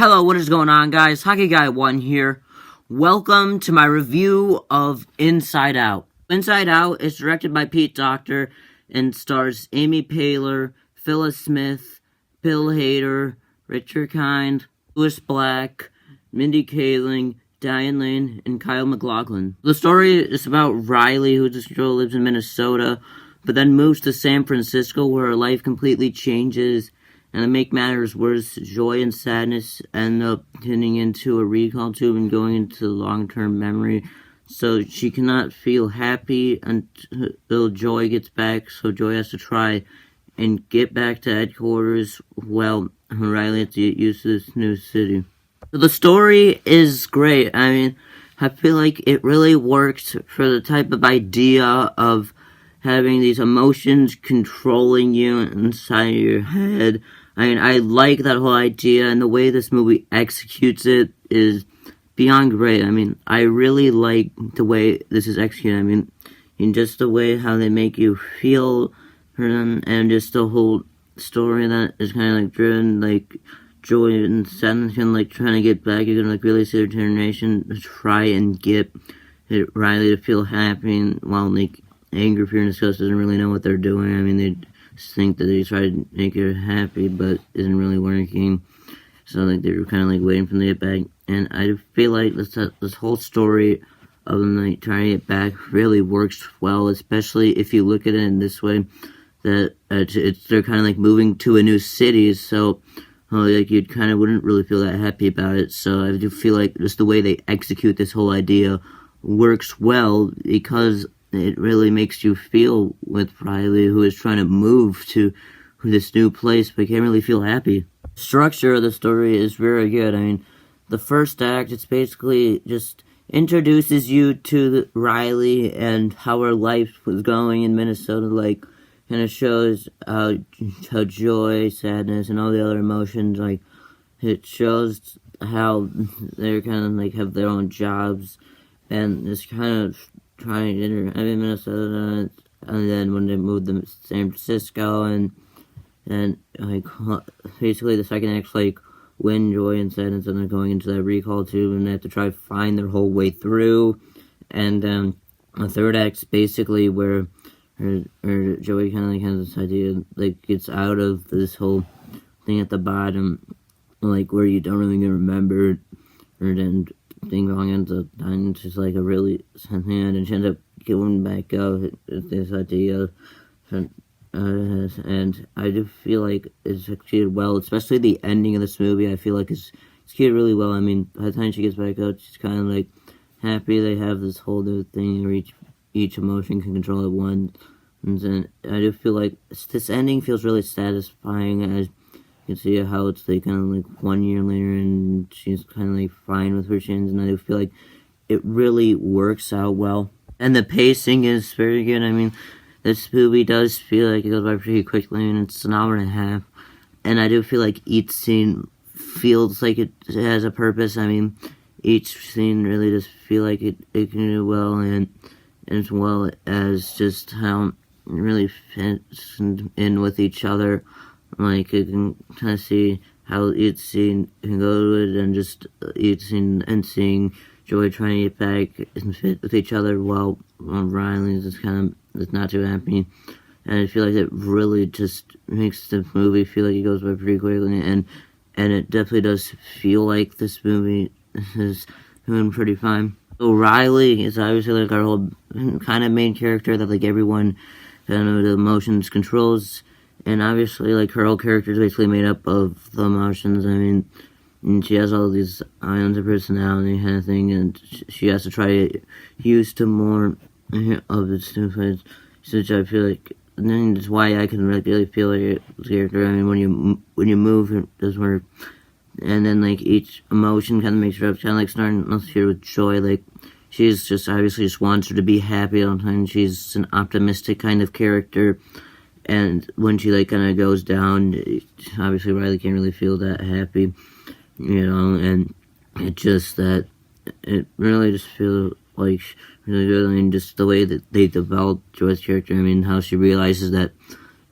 Hello, what is going on, guys? Hockey Guy 1 here. Welcome to my review of Inside Out. Inside Out is directed by Pete Docter and stars Amy Poehler, Phyllis Smith, Bill Hader, Richard Kind, Louis Black, Mindy Kaling, Diane Lane, and Kyle MacLachlan. The story is about Riley, who just lives in Minnesota, but then moves to San Francisco, where her life completely changes. And to make matters worse, joy and sadness end up turning into a recall tube and going into long-term memory. So she cannot feel happy until Joy gets back, so Joy has to try and get back to headquarters while Riley has to get used to this new city. So the story is great. I mean, I feel like it really works for the type of idea of having these emotions controlling you inside your head. I mean, I like that whole idea, and the way this movie executes it is beyond great. I mean, I really like the way this is executed. I mean, in just the way how they make you feel for them, and just the whole story that is kind of like driven, like joy and sadness, and like trying to get back. You can like really see their determination to try and get Riley to feel happy, and while like anger, fear, and disgust doesn't really know what they're doing. I mean, they think that they try to make her happy, but isn't really working. So like they were kind of like waiting for them to get back. And I feel like this whole story of them like trying to get back really works well, especially if you look at it in this way, that they're kind of like moving to a new city. So like you kind of wouldn't really feel that happy about it. So I do feel like just the way they execute this whole idea works well, because it really makes you feel with Riley, who is trying to move to this new place, but can't really feel happy. The structure of the story is very good. I mean, the first act, it's basically just introduces you to Riley and how her life was going in Minnesota, like, kind of shows how joy, sadness, and all the other emotions, like, it shows how they're kind of, like, have their own jobs, and it's kind of trying to enter Minnesota, and then when they moved to San Francisco, and like basically the second act's like when joy and sadness, and they're going into that recall tube, and they have to try to find their whole way through, and the third act's basically where Joey kind of like has this idea, like gets out of this whole thing at the bottom, like where you don't really remember, or then thing going into and just like a really something, and she ends up going back up with this idea, and I do feel like it's executed well, especially the ending of this movie. I feel like it's executed really well. I mean, by the time she gets back up, she's kind of like happy. They have this whole new thing where each emotion can control it once, and then I do feel like this ending feels really satisfying, as you can see how it's like kind of like 1 year later, and she's kind of like fine with her shins, and I do feel like it really works out well. And the pacing is very good. I mean, this movie does feel like it goes by pretty quickly, and it's an hour and a half. And I do feel like each scene feels like it has a purpose. I mean, each scene really does feel like it can do well, and as well as just how it really fits in with each other. Like, you can kind of see how each scene can go to it, and just each scene and seeing Joy trying to get back and fit with each other while Riley's just kind of just not too happy. And I feel like it really just makes the movie feel like it goes by pretty quickly, and it definitely does feel like this movie is doing pretty fine. So Riley is obviously like our whole kind of main character that like everyone kind of the emotions controls. And obviously, like, her whole character is basically made up of the emotions. I mean, and she has all these islands of personality kind of thing, and she has to try to get used to more of its different, which I feel like, and then that's why I can really feel like a character. I mean, when you move, it does work. And then, like, each emotion kind of makes her up, kind of like starting off here with Joy. Like, she's just obviously just wants her to be happy all the time. She's an optimistic kind of character. And when she, like, kind of goes down, obviously Riley can't really feel that happy, and it just that, it really just feels like really good. I mean, just the way that they develop Joy's character, I mean, how she realizes that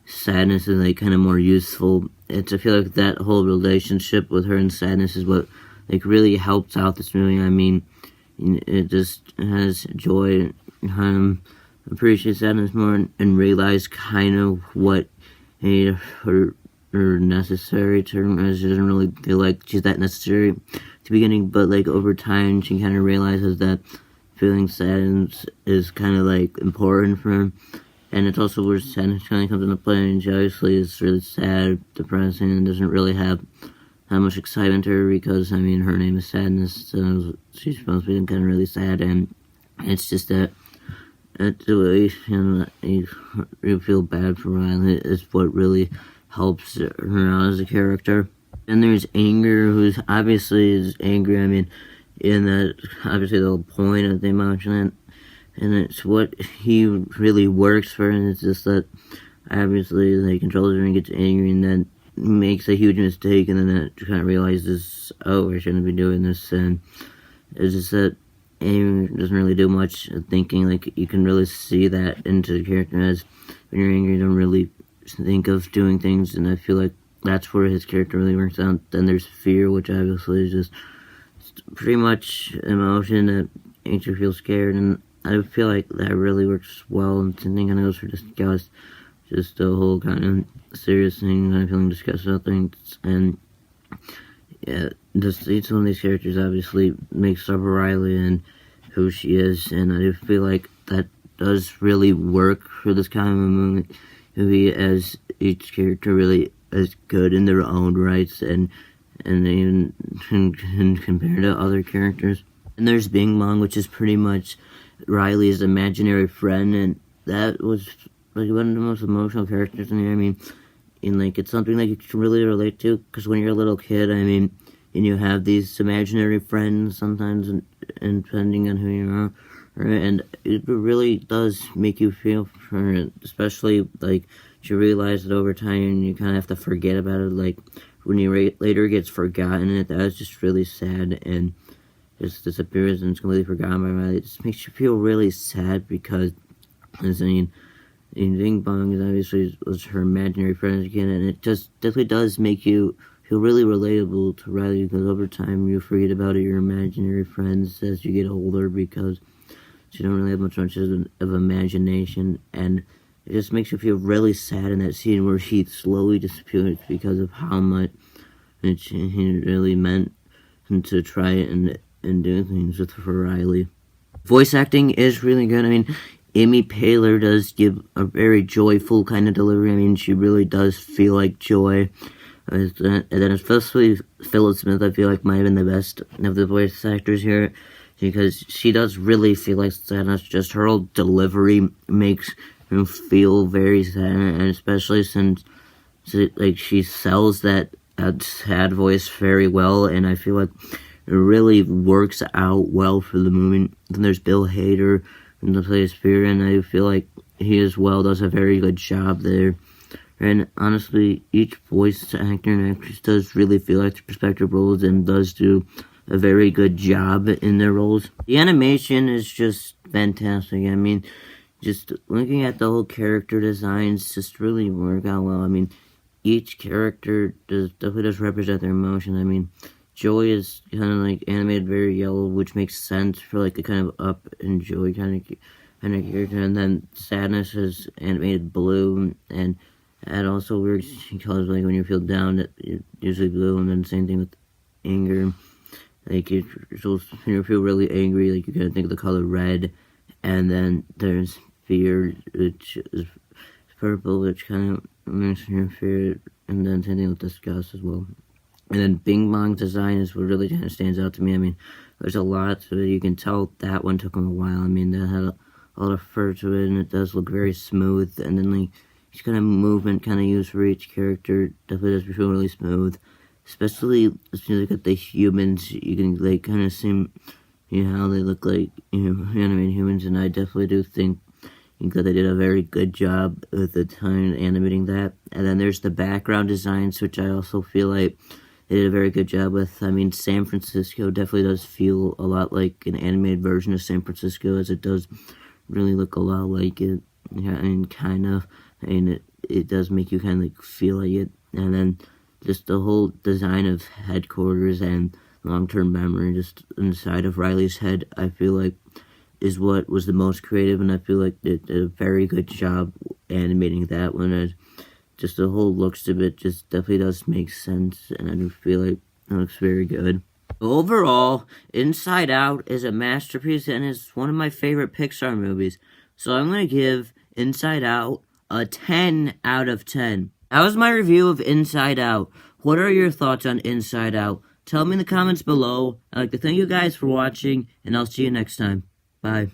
sadness is, like, kind of more useful I feel like that whole relationship with her and Sadness is what like really helps out this movie. I mean, it just has Joy appreciate Sadness more and realize kind of what made her necessary to her, as she doesn't really feel like she's that necessary at the beginning, but like over time she kind of realizes that feeling sad is kind of like important for him. And it's also where Sadness kind of comes into play, and she obviously is really sad, depressing, and doesn't really have that much excitement to her because, I mean, her name is Sadness, so she's supposed to be kind of really sad, and it's just that the way, you feel bad for Riley is what really helps her out as a character. And there's Anger, who's obviously is angry, I mean, in that, obviously the whole point of the emotion, and it's what he really works for, and it's just that obviously he controls her and gets angry and then makes a huge mistake, and then it kind of realizes, oh, I shouldn't be doing this, and it's just that anger doesn't really do much thinking. Like, you can really see that into the character, as when you're angry you don't really think of doing things, and I feel like that's where his character really works out. Then there's Fear, which obviously is just pretty much emotion that makes you feel scared, and I feel like that really works well, and something kind of goes for disgust, just the whole kind of serious thing, kind of feeling disgust about things, and yeah, just each one of these characters obviously makes up Riley and who she is, and I feel like that does really work for this kind of a movie, as each character really is good in their own rights, and even compared to other characters. And there's Bing Bong, which is pretty much Riley's imaginary friend, and that was like one of the most emotional characters in here. I mean, like, it's something that you can really relate to, because when you're a little kid, I mean, and you have these imaginary friends sometimes, and depending on who you are, right? And it really does make you feel for it, especially like you realize that over time, and you kind of have to forget about it. Like when you later gets forgotten, that was just really sad, and just disappears and it's completely forgotten by Riley. It just makes you feel really sad, because, I mean, Bing Bong is obviously was her imaginary friend again, and it just definitely does make you feel really relatable to Riley, because over time you forget about your imaginary friends as you get older, because you don't really have much of imagination, and it just makes you feel really sad in that scene where he slowly disappears because of how much he really meant to try and do things with Riley. Voice acting is really good. I mean, Amy Poehler does give a very joyful kind of delivery. I mean, she really does feel like joy. And then especially Philip Smith, I feel like might have been the best of the voice actors here, because she does really feel like sadness. Just her whole delivery makes you feel very sad, and especially since like she sells that sad voice very well, and I feel like it really works out well for the movie. Then there's Bill Hader in the place Fear, and I feel like he as well does a very good job there. And honestly, each voice actor and actress does really feel like their respective roles, and does do a very good job in their roles. The animation is just fantastic. I mean, just looking at the whole character designs just really work out well. I mean, each character definitely does represent their emotion. I mean, Joy is kind of like animated very yellow, which makes sense for like a kind of up and joy kind of character. And then Sadness is animated blue, and that also works because like when you feel down, it's usually blue. And then same thing with Anger. Like when you feel really angry, like you kind of think of the color red. And then there's Fear, which is purple, which kind of makes you fear. And then same thing with Disgust as well. And then Bing Bong's design is what really kind of stands out to me. I mean, there's a lot to it. You can tell that one took him a while. I mean, that had a lot of fur to it, and it does look very smooth. And then, like, each kind of movement kind of used for each character definitely does feel really smooth. Especially as you look at the humans, you can, like, kind of see, how they look like, animated humans. And I definitely do think that they did a very good job with the time animating that. And then there's the background designs, which I also feel like they did a very good job with. I mean, San Francisco definitely does feel a lot like an animated version of San Francisco, as it does really look a lot like it. Yeah, and kind of, and it does make you kind of like feel like it. And then just the whole design of headquarters and long-term memory just inside of Riley's head, I feel like is what was the most creative, and I feel like they did a very good job animating that one. And just the whole looks of it just definitely does make sense, and I do feel like it looks very good. Overall, Inside Out is a masterpiece and is one of my favorite Pixar movies. So I'm going to give Inside Out a 10 out of 10. That was my review of Inside Out. What are your thoughts on Inside Out? Tell me in the comments below. I'd like to thank you guys for watching, and I'll see you next time. Bye.